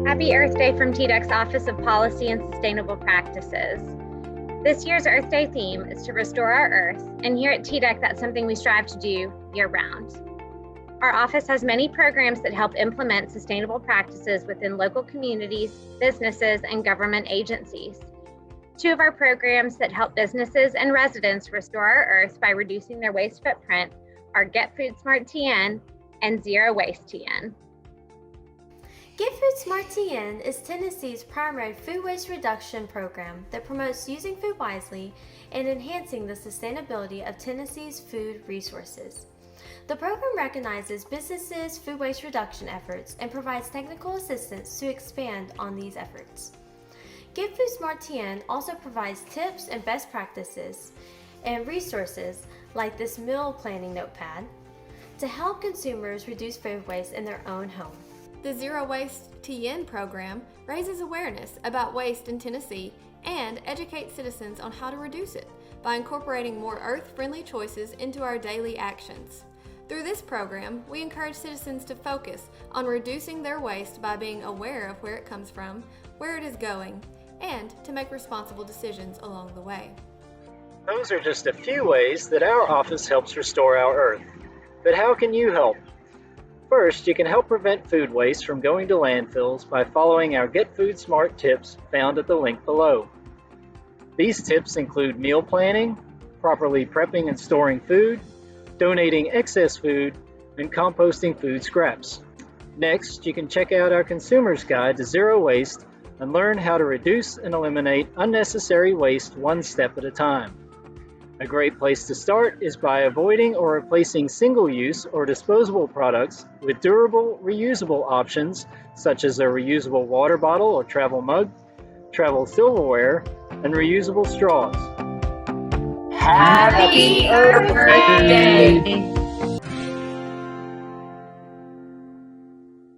Happy Earth Day from TDEC's Office of Policy and Sustainable Practices. This year's Earth Day theme is to restore our Earth, and here at TDEC, that's something we strive to do year-round. Our office has many programs that help implement sustainable practices within local communities, businesses, and government agencies. Two of our programs that help businesses and residents restore our Earth by reducing their waste footprint are Get Food Smart TN and Zero Waste TN. Get Food Smart TN is Tennessee's primary food waste reduction program that promotes using food wisely and enhancing the sustainability of Tennessee's food resources. The program recognizes businesses' food waste reduction efforts and provides technical assistance to expand on these efforts. Get Food Smart TN also provides tips and best practices and resources like this meal planning notepad to help consumers reduce food waste in their own home. The Zero Waste TN program raises awareness about waste in Tennessee and educates citizens on how to reduce it by incorporating more earth-friendly choices into our daily actions. Through this program, we encourage citizens to focus on reducing their waste by being aware of where it comes from, where it is going, and to make responsible decisions along the way. Those are just a few ways that our office helps restore our Earth. But how can you help? First, you can help prevent food waste from going to landfills by following our Get Food Smart tips found at the link below. These tips include meal planning, properly prepping and storing food, donating excess food, and composting food scraps. Next, you can check out our Consumer's Guide to Zero Waste and learn how to reduce and eliminate unnecessary waste one step at a time. A great place to start is by avoiding or replacing single-use or disposable products with durable, reusable options such as a reusable water bottle or travel mug, travel silverware, and reusable straws. Happy Earth Day!